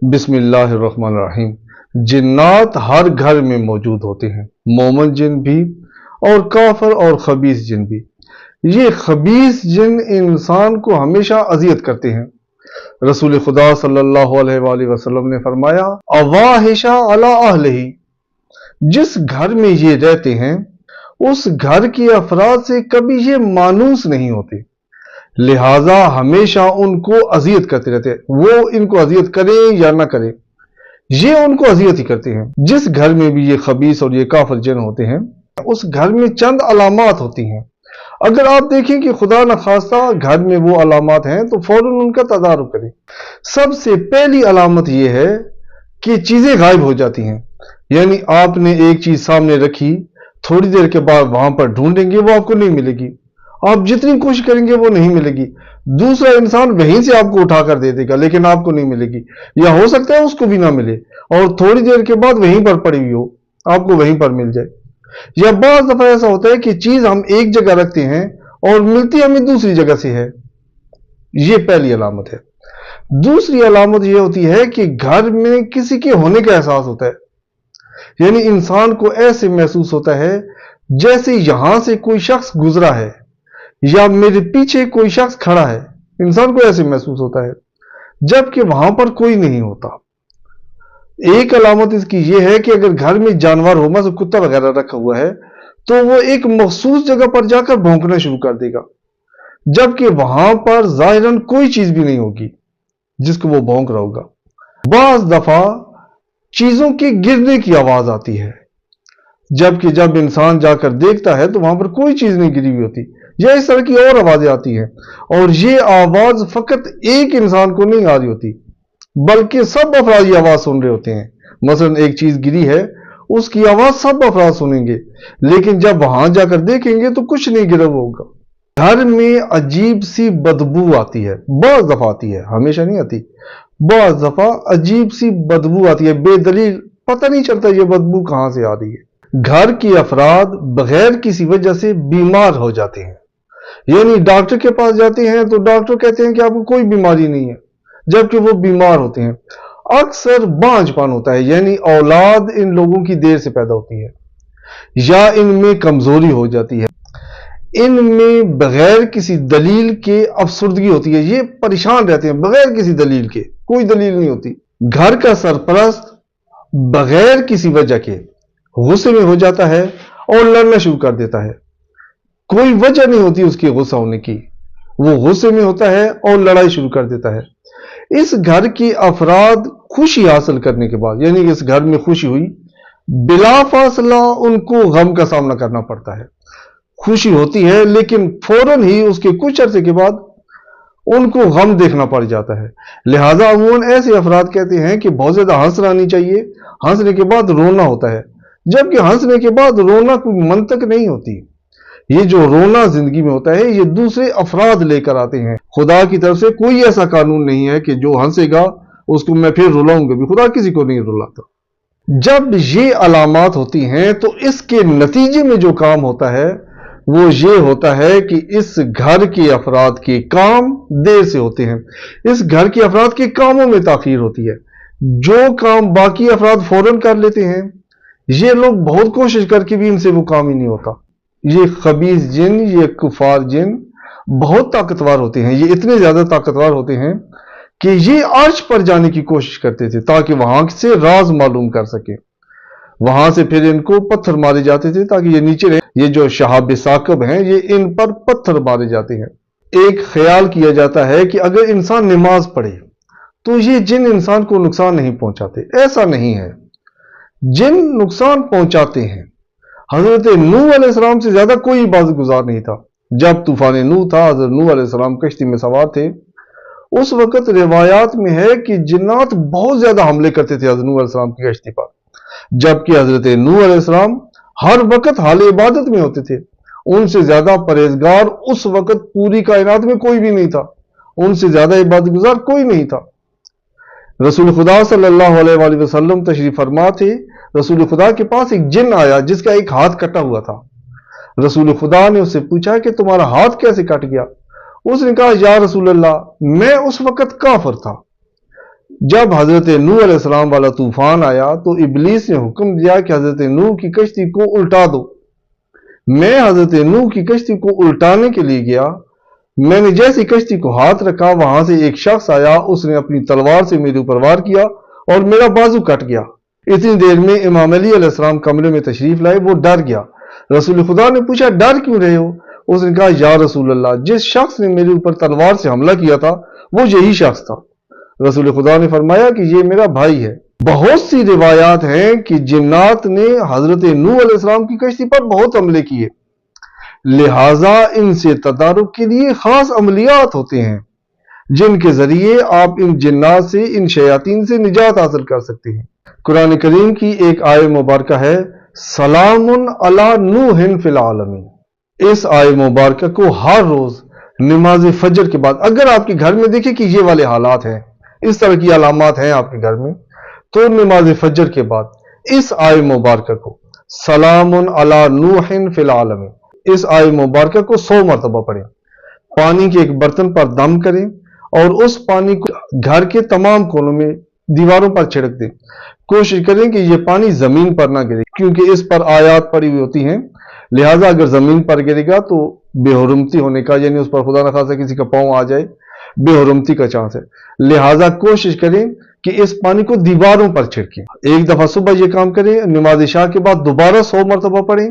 बिस्मिल्लाहिर्रहमानिर्रहीम। जिन्नात हर घर में मौजूद होते हैं, मोमिन जिन भी और काफिर और खबीस जिन भी। ये खबीस जिन इंसान को हमेशा अजियत करते हैं। रसूल खुदा सल्लल्लाहु अलैहि वसल्लम ने फरमाया, अवाहिशा अला अहलिही, जिस घर में ये रहते हैं उस घर के अफराद से कभी ये मानूस नहीं होते, लिहाजा हमेशा उनको अजियत करते रहते हैं। वो इनको अजियत करें या ना करें, ये उनको अजियत ही करते हैं। जिस घर में भी ये खबीस और ये काफिर जिन होते हैं, उस घर में चंद अलामात होती हैं। अगर आप देखें कि खुदा न खास्ता घर में वो अलामात हैं तो फौरन उनका तदारुक करें। सबसे पहली अलामत ये है कि चीजें गायब हो जाती हैं। यानी आपने एक चीज सामने रखी, थोड़ी देर के बाद वहां पर ढूंढेंगे, वो आपको नहीं मिलेगी। आप जितनी कोशिश करेंगे वो नहीं मिलेगी। दूसरा इंसान वहीं से आपको उठाकर दे देगा, लेकिन आपको नहीं मिलेगी। या हो सकता है उसको भी ना मिले और थोड़ी देर के बाद वहीं पर पड़ी हुई हो, आपको वहीं पर मिल जाए। या बाज़ दफा ऐसा होता है कि चीज हम एक जगह रखते हैं और मिलती हमें दूसरी जगह से है। ये पहली अलामत है। दूसरी अलामत यह होती है कि घर में किसी के होने का एहसास होता है। यानी इंसान को ऐसे महसूस होता है जैसे यहां से कोई शख्स गुजरा है या मेरे पीछे कोई शख्स खड़ा है। इंसान को ऐसे महसूस होता है जबकि वहां पर कोई नहीं होता। एक अलामत इसकी यह है कि अगर घर में जानवर हो, मतलब कुत्ता वगैरह रखा हुआ है, तो वो एक मखसूस जगह पर जाकर भौंकना शुरू कर देगा, जबकि वहां पर जाहिरन कोई चीज भी नहीं होगी जिसको वो भौंक रहा होगा। बाज दफा चीजों के गिरने की आवाज आती है, जबकि जब इंसान जाकर देखता है तो वहां पर कोई चीज नहीं गिरी हुई होती। या इस तरह की और आवाजें आती हैं, और ये आवाज फकत एक इंसान को नहीं आ रही होती, बल्कि सब अफराद ये आवाज सुन रहे होते हैं। मसलन एक चीज गिरी है, उसकी आवाज सब अफराद सुनेंगे, लेकिन जब वहां जाकर देखेंगे तो कुछ नहीं गिरा हुआ होगा। घर में अजीब सी बदबू आती है, बहुत दफा आती है, हमेशा नहीं आती। बहुत दफा अजीब सी बदबू आती है, बेदलील पता नहीं चलता ये बदबू कहां से आ रही है। घर के अफराद बगैर किसी वजह से बीमार हो जाते हैं। यानी डॉक्टर के पास जाते हैं तो डॉक्टर कहते हैं कि आपको कोई बीमारी नहीं है, जबकि वो बीमार होते हैं। अक्सर बांझपन होता है, यानी औलाद इन लोगों की देर से पैदा होती है या इनमें कमजोरी हो जाती है। इनमें बगैर किसी दलील के अफसुर्दगी होती है, ये परेशान रहते हैं बगैर किसी दलील के, कोई दलील नहीं होती। घर का सरपरस्त बगैर किसी वजह के गुस्से में हो जाता है और लड़ना शुरू कर देता है। कोई वजह नहीं होती उसके गुस्सा होने की, वो गुस्से में होता है और लड़ाई शुरू कर देता है। इस घर के अफराद खुशी हासिल करने के बाद, यानी इस घर में खुशी हुई, बिला फासला उनको गम का सामना करना पड़ता है। खुशी होती है लेकिन फौरन ही उसके कुछ अरसे के बाद उनको गम देखना पड़ जाता है। लिहाजा अमूमन ऐसे अफराद कहते हैं कि बहुत ज्यादा हंसना नहीं चाहिए, हंसने के बाद रोना होता है, जबकि हंसने के बाद रोना कोई मंतक नहीं होती। ये जो रोना जिंदगी में होता है, ये दूसरे अफराद लेकर आते हैं। खुदा की तरफ से कोई ऐसा कानून नहीं है कि जो हंसेगा उसको मैं फिर रुलाऊंगा भी। खुदा किसी को नहीं रुलाता। जब ये अलामात होती हैं तो इसके नतीजे में जो काम होता है वो ये होता है कि इस घर के अफराद के काम देर से होते हैं। इस घर के अफराद के कामों में ताखीर होती है। जो काम बाकी अफराद फौरन कर लेते हैं, ये लोग बहुत कोशिश करके भी इनसे वो काम ही नहीं होता। ये खबीस जिन, ये कुफार जिन बहुत ताकतवर होते हैं। ये इतने ज्यादा ताकतवर होते हैं कि ये अर्श पर जाने की कोशिश करते थे ताकि वहां से राज मालूम कर सके। वहां से फिर इनको पत्थर मारे जाते थे ताकि ये नीचे रहे। ये जो शहाब साकिब हैं, ये इन पर पत्थर मारे जाते हैं। एक ख्याल किया जाता है कि अगर इंसान नमाज पढ़े तो ये जिन इंसान को नुकसान नहीं पहुंचाते। ऐसा नहीं है, जिन नुकसान पहुंचाते हैं। हजरत नूह अलैहिस्सलाम से ज्यादा कोई इबादत गुजार नहीं था। जब तूफान नूह था, हजरत नूह अलैहिस्सलाम कश्ती में सवार थे। उस वक्त रिवायात में है कि जिन्नात बहुत ज्यादा हमले करते थे हजरत नूह अलैहिस्सलाम की कश्ती पर, जबकि हजरत नूह अलैहिस्सलाम हर वक्त हाल इबादत में होते थे। उनसे ज्यादा परहेजगार उस वक्त पूरी कायनात में कोई भी नहीं था। उनसे ज्यादा इबादत गुजार कोई नहीं था। रसूल खुदा सल्लल्लाहु अलैहि वसल्लम तशरीफ फरमा थे। रसूल खुदा के पास एक जिन आया जिसका एक हाथ कटा हुआ था। रसूल खुदा ने उससे पूछा कि तुम्हारा हाथ कैसे कट गया? उसने कहा, या रसूल अल्लाह, मैं उस वक्त काफिर था, जब हजरत नूह अलैहिस्सलाम वाला तूफान आया तो इब्लीस ने हुक्म दिया कि हजरत नूह की कश्ती को उल्टा दो। मैं हजरत नूह की कश्ती को उल्टाने के लिए गया। मैंने जैसी कश्ती को हाथ रखा, वहां से एक शख्स आया, उसने अपनी तलवार से मेरे ऊपर वार किया और मेरा बाजू कट गया। इतनी देर में इमाम अली अलैहिस्सलाम कमरे में तशरीफ लाए। वो डर गया। रसूल खुदा ने पूछा, डर क्यों रहे हो? उसने कहा, या रसूल अल्लाह, जिस शख्स ने मेरे ऊपर तलवार से हमला किया था वो यही शख्स था। रसूल खुदा ने फरमाया कि ये मेरा भाई है। बहुत सी रिवायात हैं कि जिन्नात ने हजरत नूह अलैहिस्सलाम की कश्ती पर बहुत हमले किए, लिहाजा इनसे तदारुक के लिए खास अमलियात होते हैं जिनके जरिए आप इन जिन्नात से, इन शयातीन से निजात हासिल कर सकते हैं। कुरान करीम की एक आय मुबारक है, सलामुन अला नूहिन फिल आलमीन। इस आय मुबारक को हर रोज नमाज फजर के बाद, अगर आपके घर में देखें कि ये वाले हालात हैं, इस तरह की अलामात हैं आपके घर में, तो नमाज फजर के बाद इस आय मुबारक को, सलामुन अला नूहिन फिल आलमीन, इस आय मुबारक को 100 मरतबा पढ़ें। पानी के एक बर्तन पर दम करें और उस पानी को घर के तमाम कोनों में, दीवारों पर छिड़क दें। कोशिश करें कि यह पानी जमीन पर ना गिरे, क्योंकि इस पर आयात पड़ी हुई होती हैं, लिहाजा अगर जमीन पर गिरेगा तो बेहुरमती होने का, यानी उस पर खुदा न खासा किसी का पांव आ जाए, बेहुरमती का चांस है। लिहाजा कोशिश करें कि इस पानी को दीवारों पर छिड़कें। एक दफा सुबह यह काम करें, नमाज इशा के बाद दोबारा 100 मरतबा पढ़ें,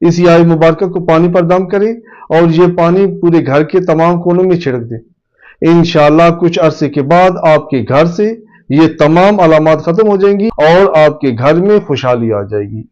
इस आय मुबारक को पानी पर दम करें और यह पानी पूरे घर के तमाम कोनों में छिड़क दें। इंशाअल्लाह कुछ अरसे के बाद आपके घर से ये तमाम अलामात खत्म हो जाएंगी और आपके घर में खुशहाली आ जाएगी।